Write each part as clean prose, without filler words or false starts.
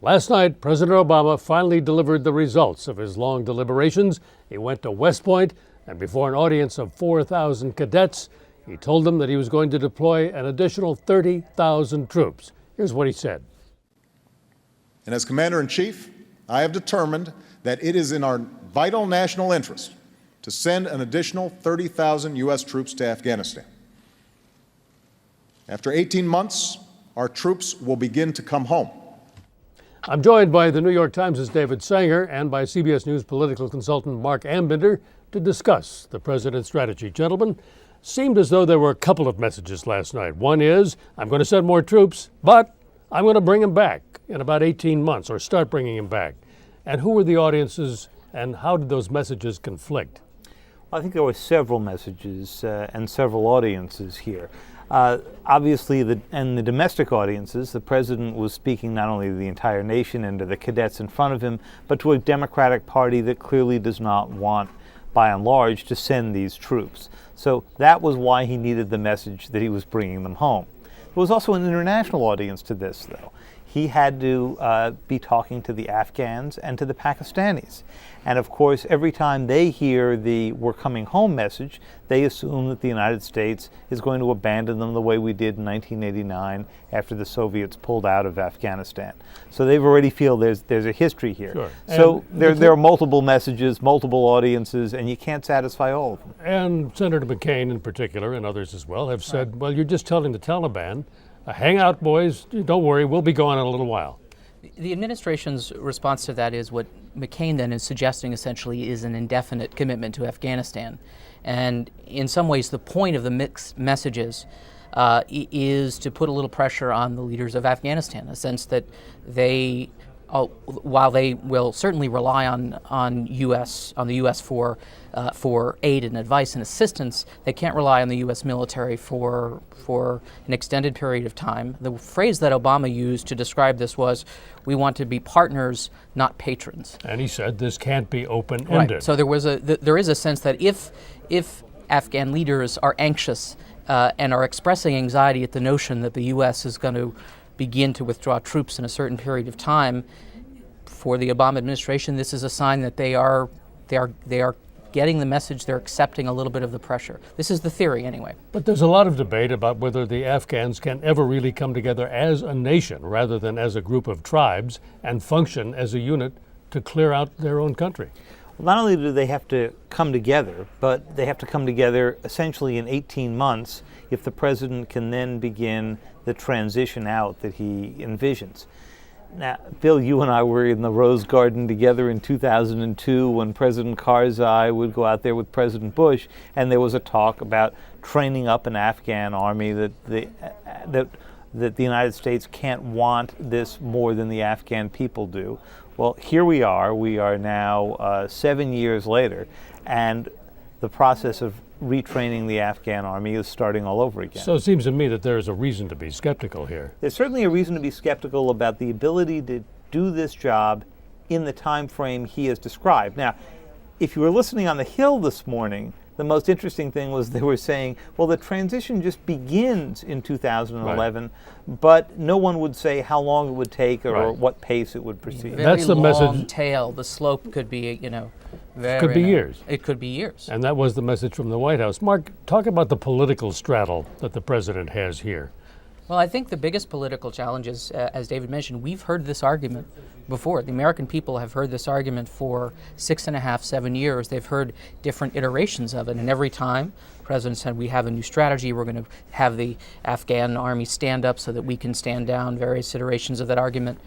Last night, President Obama finally delivered the results of his long deliberations. He went to West Point, and before an audience of 4,000 cadets, he told them that he was going to deploy an additional 30,000 troops. Here's what he said. And as Commander-in-Chief, I have determined that it is in our vital national interest to send an additional 30,000 U.S. troops to Afghanistan. After 18 months, our troops will begin to come home. I'm joined by the New York Times' David Sanger and by CBS News political consultant Marc Ambinder to discuss the president's strategy. Gentlemen, seemed as though there were a couple of messages last night. One is, I'm going to send more troops, but I'm going to bring them back in about 18 months, or start bringing them back. And who were the audiences, and how did those messages conflict? I think there were several messages and several audiences here. Obviously, in the domestic audiences, the president was speaking not only to the entire nation and to the cadets in front of him, but to a Democratic Party that clearly does not want, by and large, to send these troops. So that was why he needed the message that he was bringing them home. There was also an international audience to this, though. He had to be talking to the Afghans and to the Pakistanis. And of course, every time they hear the "we're coming home" message, they assume that the United States is going to abandon them the way we did in 1989 after the Soviets pulled out of Afghanistan. So they already feel there's a history here. Sure. So there are multiple messages, multiple audiences, and you can't satisfy all of them. And Senator McCain in particular, and others as well, have said, well, you're just telling the Taliban, hang out, boys, don't worry, we'll be gone in a little while. The administration's response to that is what McCain then is suggesting essentially is an indefinite commitment to Afghanistan. And in some ways, the point of the mixed messages is to put a little pressure on the leaders of Afghanistan, a sense that they, while they will certainly rely on the U.S. for aid and advice and assistance, they can't rely on the U.S. military for an extended period of time. The phrase that Obama used to describe this was, "We want to be partners, not patrons." And he said this can't be open-ended. Right. So there is a sense that if Afghan leaders are anxious and are expressing anxiety at the notion that the U.S. is going to begin to withdraw troops in a certain period of time, for the Obama administration, this is a sign that they are getting the message, they're accepting a little bit of the pressure. This is the theory anyway. But there's a lot of debate about whether the Afghans can ever really come together as a nation rather than as a group of tribes and function as a unit to clear out their own country. Well, not only do they have to come together, but they have to come together essentially in 18 months if the president can then begin the transition out that he envisions. Now, Bill, you and I were in the Rose Garden together in 2002 when President Karzai would go out there with President Bush, and there was a talk about training up an Afghan army that the United States can't want this more than the Afghan people do. Well, here we are. We are now 7 years later, and the process of retraining the Afghan army is starting all over again. So it seems to me that there is a reason to be skeptical here. There's certainly a reason to be skeptical about the ability to do this job in the time frame he has described. Now, if you were listening on the Hill this morning, the most interesting thing was they were saying, well, the transition just begins in 2011, right, but no one would say how long it would take or what pace it would proceed. That's the message. Long tail. The slope could be, could be years. It could be years. And that was the message from the White House. Marc, talk about the political straddle that the president has here. Well, I think the biggest political challenge is, as David mentioned, we've heard this argument before. The American people have heard this argument for 6.5, 7 years. They've heard different iterations of it, and every time the president said, we have a new strategy, we're going to have the Afghan army stand up so that we can stand down, various iterations of that argument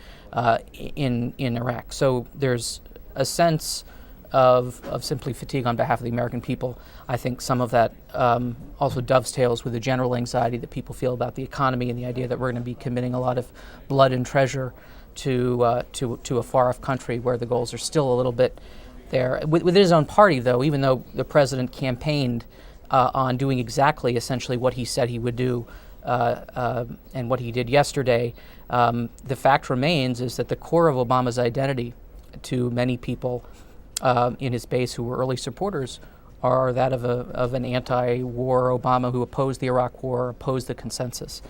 in Iraq. So there's a sense of simply fatigue on behalf of the American people. I think some of that also dovetails with the general anxiety that people feel about the economy and the idea that we're going to be committing a lot of blood and treasure to a far-off country where the goals are still a little bit there. With his own party, though, even though the president campaigned on doing exactly, essentially, what he said he would do and what he did yesterday, the fact remains is that the core of Obama's identity to many people in his base who were early supporters are that of an anti-war Obama who opposed the Iraq War, opposed the consensus.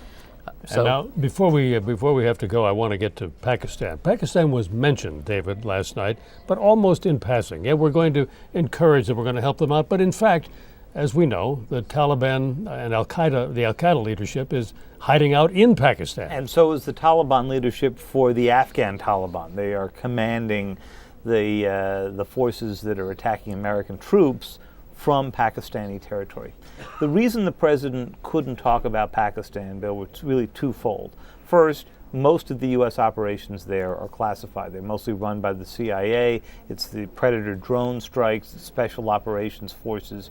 And now, before we have to go, I want to get to Pakistan. Pakistan was mentioned, David, last night, but almost in passing. Yeah, we're going to encourage them, we're going to help them out, but in fact, as we know, the Taliban and the Al-Qaeda leadership is hiding out in Pakistan. And so is the Taliban leadership for the Afghan Taliban. They are commanding the forces that are attacking American troops from Pakistani territory. The reason the president couldn't talk about Pakistan, Bill, was really twofold. First, most of the U.S. operations there are classified. They're mostly run by the CIA. It's the Predator drone strikes, the special operations forces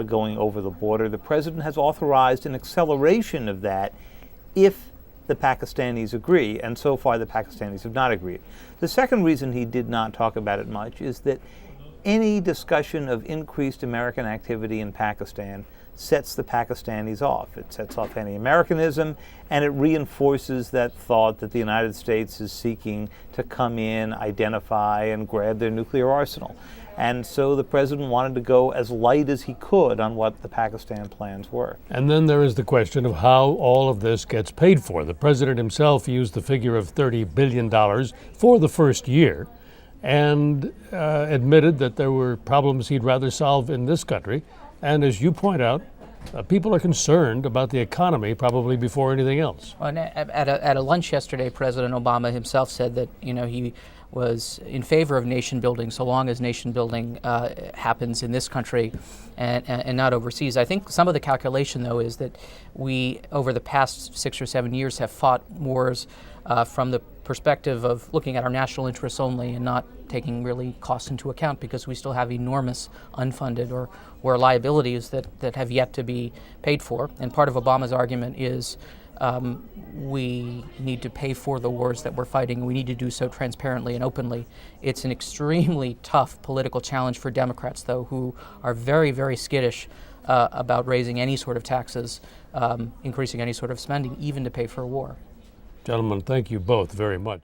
going over the border. The president has authorized an acceleration of that if the Pakistanis agree, and so far the Pakistanis have not agreed. The second reason he did not talk about it much is that any discussion of increased American activity in Pakistan sets the Pakistanis off. It sets off anti-Americanism, and it reinforces that thought that the United States is seeking to come in, identify, and grab their nuclear arsenal. And so the president wanted to go as light as he could on what the Pakistan plans were. And then there is the question of how all of this gets paid for. The president himself used the figure of $30 billion for the first year and admitted that there were problems he'd rather solve in this country. And as you point out, people are concerned about the economy probably before anything else. Well, at a lunch yesterday, President Obama himself said that he was in favor of nation building so long as nation building happens in this country and not overseas. I think some of the calculation, though, is that we, over the past 6 or 7 years, have fought wars from the perspective of looking at our national interests only and not taking really costs into account, because we still have enormous unfunded or liabilities that have yet to be paid for. And part of Obama's argument is we need to pay for the wars that we're fighting, and we need to do so transparently and openly. It's an extremely tough political challenge for Democrats, though, who are very, very skittish about raising any sort of taxes, increasing any sort of spending, even to pay for a war. Gentlemen, thank you both very much.